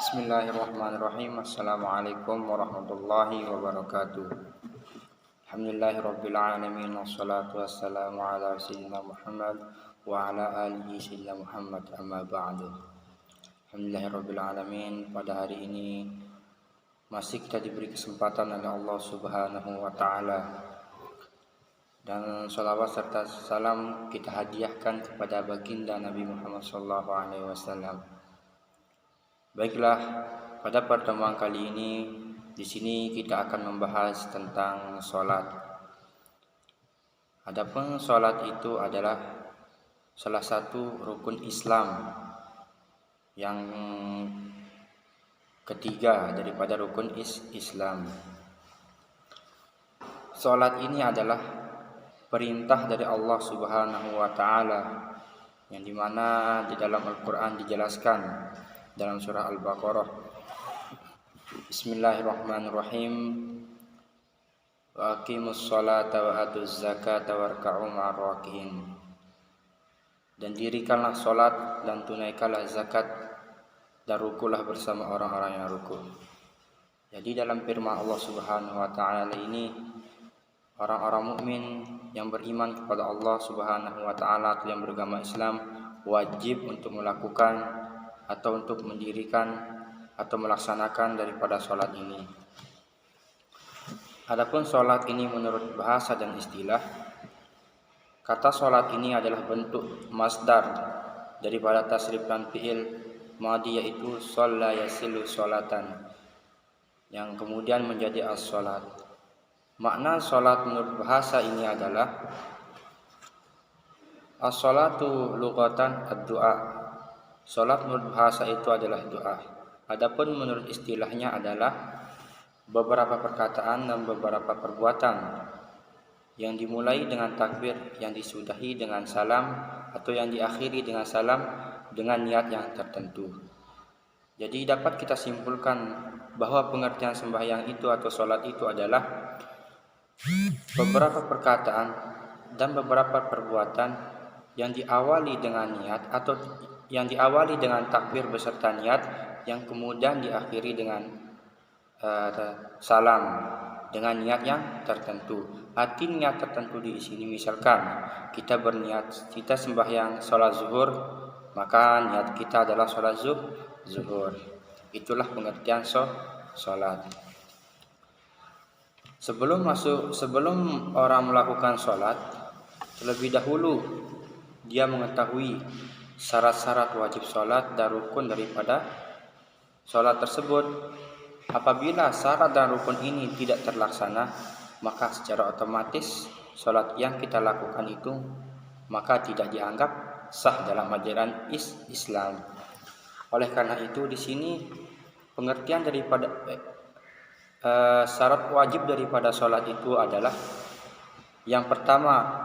Bismillahirrahmanirrahim. Assalamualaikum warahmatullahi wabarakatuh. Alhamdulillahirabbil alamin wassalatu wassalamu ala sayyidina Muhammad wa ala alihi sayyidina Muhammad amma ba'du. Alhamdulillahirabbil alamin. Pada hari ini masih kita diberi kesempatan oleh Allah Subhanahu wa taala, dan sholawat serta salam kita hadiahkan kepada baginda Nabi Muhammad sallallahu alaihi wasallam. Baiklah, pada pertemuan kali ini di sini kita akan membahas tentang sholat. Adapun sholat itu adalah salah satu rukun Islam yang ketiga daripada rukun Islam. Sholat ini adalah perintah dari Allah Subhanahu wa taala, yang dimana di dalam Al-Quran dijelaskan dalam surah Al-Baqarah, Bismillahirrahmanirrahim, wa aqimus sholata wa atuz zakata warka'u ma'ar raki'in. Dan dirikanlah sholat dan tunaikanlah zakat dan rukulah bersama orang-orang yang ruku. Jadi dalam firman Allah Subhanahu wa taala ini, orang-orang mukmin yang beriman kepada Allah Subhanahu wa taala atau yang beragama Islam wajib untuk melakukan atau untuk mendirikan atau melaksanakan daripada sholat ini. Adapun sholat ini menurut bahasa dan istilah, kata sholat ini adalah bentuk masdar daripada tasrif dan fi'il madhi, yaitu shalla yasilu sholatan, yang kemudian menjadi as-sholat. Makna sholat menurut bahasa ini adalah as-sholatu lughatan ad-du'a. Sholat menurut bahasa itu adalah doa. Adapun menurut istilahnya adalah beberapa perkataan dan beberapa perbuatan yang dimulai dengan takbir, yang disudahi dengan salam, atau yang diakhiri dengan salam dengan niat yang tertentu. Jadi dapat kita simpulkan bahwa pengertian sembahyang itu atau sholat itu adalah beberapa perkataan dan beberapa perbuatan yang diawali dengan niat atau yang diawali dengan takbir beserta niat, yang kemudian diakhiri dengan salam dengan niat yang tertentu. Arti niat tertentu di sini misalkan kita berniat kita sembahyang sholat zuhur, maka niat kita adalah sholat zuhur. Itulah pengertian sholat. Sebelum orang melakukan sholat, terlebih dahulu dia mengetahui syarat-syarat wajib sholat dan rukun daripada sholat tersebut. Apabila syarat dan rukun ini tidak terlaksana, maka secara otomatis sholat yang kita lakukan itu maka tidak dianggap sah dalam ajaran Islam. Oleh karena itu di sini pengertian daripada syarat wajib daripada sholat itu adalah yang pertama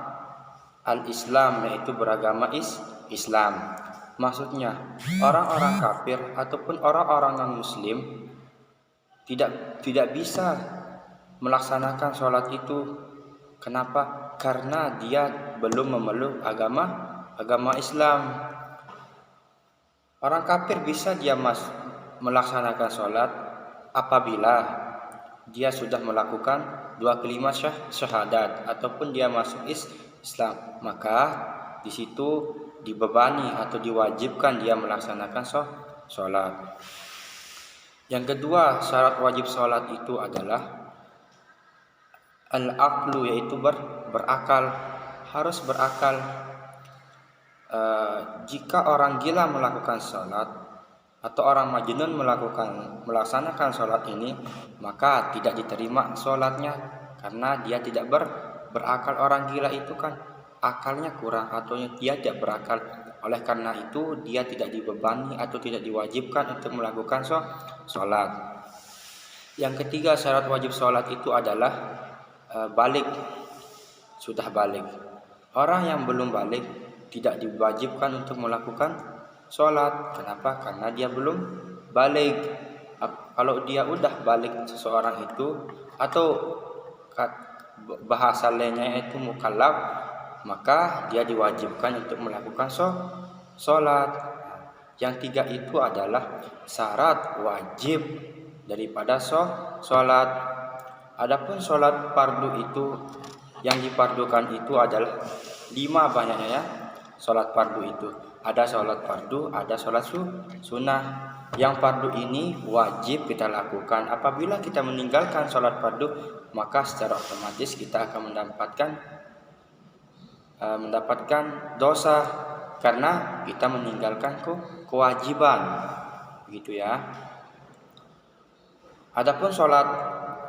al-Islam, yaitu beragama Islam. Maksudnya orang-orang kafir ataupun orang-orang non-muslim tidak bisa melaksanakan sholat itu. Kenapa? Karena dia belum memeluk agama Islam. Orang kafir bisa dia melaksanakan sholat apabila dia sudah melakukan dua kalimat syahadat ataupun dia masuk Islam, maka di situ dibebani atau diwajibkan dia melaksanakan sholat. Yang kedua, syarat wajib sholat itu adalah al-aqlu, yaitu berakal. Harus berakal. Jika orang gila melakukan sholat atau orang majnun melaksanakan sholat ini, maka tidak diterima sholatnya karena dia tidak berakal. Orang gila itu kan akalnya kurang atau dia tidak berakal. Oleh karena itu dia tidak dibebani atau tidak diwajibkan untuk melakukan sholat. Yang ketiga, syarat wajib sholat itu adalah balik, sudah balik. Orang yang belum balik tidak diwajibkan untuk melakukan sholat. Kenapa? Karena dia belum balik. Kalau dia udah balik seseorang itu, atau bahasa lainnya itu mukallaf, maka dia diwajibkan untuk melakukan sholat. Yang tiga itu adalah syarat wajib daripada sholat. Adapun sholat fardu itu yang difardukan itu adalah 5 banyaknya ya. Sholat fardu itu ada sholat fardu, ada sholat sunnah. Yang fardu ini wajib kita lakukan. Apabila kita meninggalkan sholat fardu, maka secara otomatis kita akan mendapatkan dosa karena kita meninggalkan kewajiban, begitu ya. Adapun sholat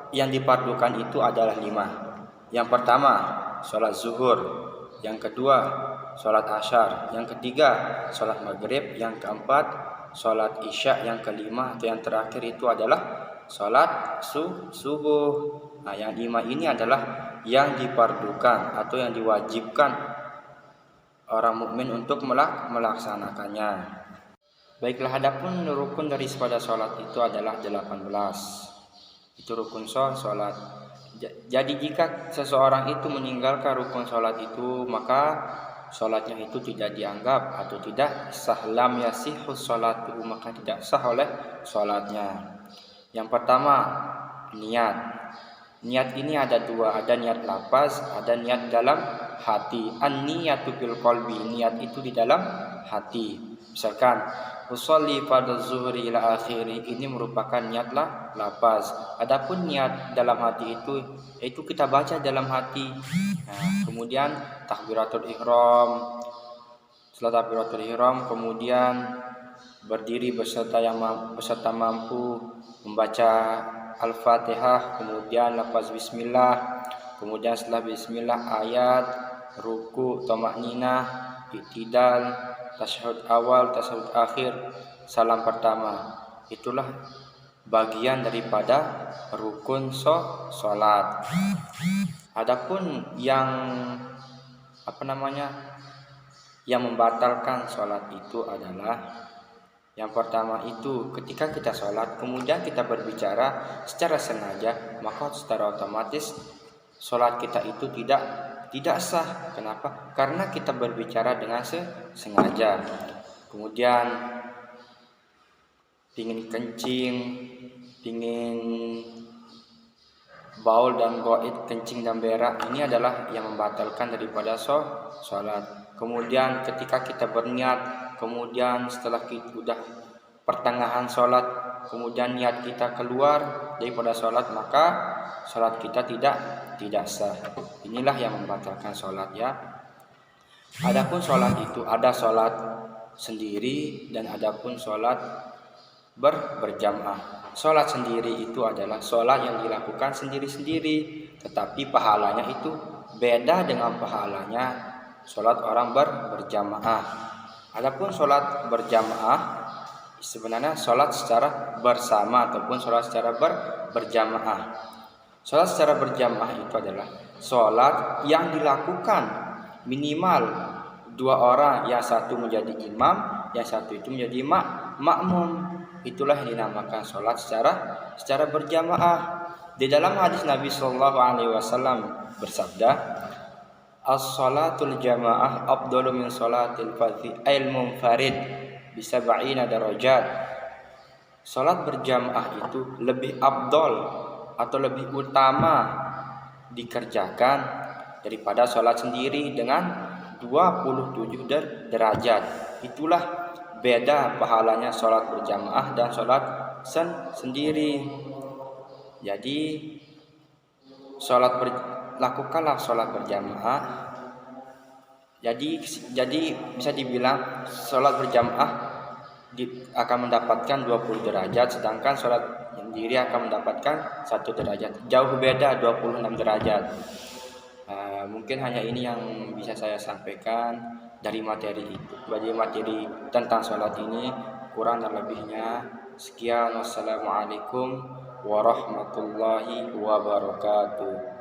yang difardukan itu adalah 5. Yang pertama sholat zuhur, yang kedua sholat asyar, yang ketiga sholat maghrib, yang keempat sholat isya, yang kelima atau yang terakhir itu adalah sholat subuh. Nah, yang 5 ini adalah yang difardukan atau yang diwajibkan orang mukmin untuk melaksanakannya. Baiklah, adapun rukun daripada sholat itu adalah 18. Itu rukun sholat. Jadi jika seseorang itu meninggalkan rukun sholat itu, maka sholatnya itu tidak dianggap atau tidak sah. Lam yasihhus sholatuhu, maka tidak sah oleh sholatnya. Yang pertama niat. Niat ini ada 2, ada niat lafaz, ada niat dalam hati. An-niyatu fil qalbi, niat itu di dalam hati. Misalkan usolli pada zuhri ila akhiri, ini merupakan niat lafaz. Adapun niat dalam hati itu kita baca dalam hati. Nah, kemudian takbiratul ihram, setelah takbiratul ihram kemudian berdiri beserta mampu, membaca Al-Fatihah, kemudian lafaz bismillah, kemudian setelah bismillah ayat, ruku, thama'ninah, i'tidal, tasyahud awal, tasyahud akhir, salam pertama. Itulah bagian daripada rukun sholat. Adapun yang yang membatalkan sholat itu adalah yang pertama itu ketika kita sholat kemudian kita berbicara secara sengaja, maka secara otomatis sholat kita itu tidak sah. Kenapa? Karena kita berbicara dengan sengaja. Kemudian pingin kencing, pingin baul dan goid, kencing dan berak, ini adalah yang membatalkan daripada sholat. Kemudian ketika kita berniat, kemudian setelah kita sudah pertengahan sholat, kemudian niat kita keluar daripada sholat, maka sholat kita tidak sah. Inilah yang membatalkan sholat ya. Adapun sholat itu ada sholat sendiri dan adapun sholat berjamaah. Sholat sendiri itu adalah sholat yang dilakukan sendiri-sendiri, tetapi pahalanya itu beda dengan pahalanya sholat orang berjamaah. Adapun sholat berjamaah sebenarnya sholat secara bersama ataupun sholat secara berjamaah. Sholat secara berjamaah itu adalah sholat yang dilakukan minimal 2 orang, yang satu menjadi imam, yang satu itu menjadi makmum. Itulah yang dinamakan sholat secara berjamaah. Di dalam hadis Nabi Shallallahu Alaihi Wasallam bersabda, as-sholatul jamaah afdalu min sholatil fardhi al munfarid bisa ba'ina darajat. Sholat berjamaah itu lebih afdal atau lebih utama dikerjakan daripada sholat sendiri dengan 27 derajat. Itulah beda pahalanya sholat berjamaah dan sholat sendiri. Jadi lakukanlah sholat berjamaah. Jadi bisa dibilang sholat berjamaah akan mendapatkan 20 derajat, sedangkan sholat sendiri akan mendapatkan 1 derajat. Jauh beda 26 derajat. Mungkin hanya ini yang bisa saya sampaikan dari materi itu. Bagi materi tentang sholat ini kurang dan lebihnya. Sekian, wassalamualaikum warahmatullahi wabarakatuh.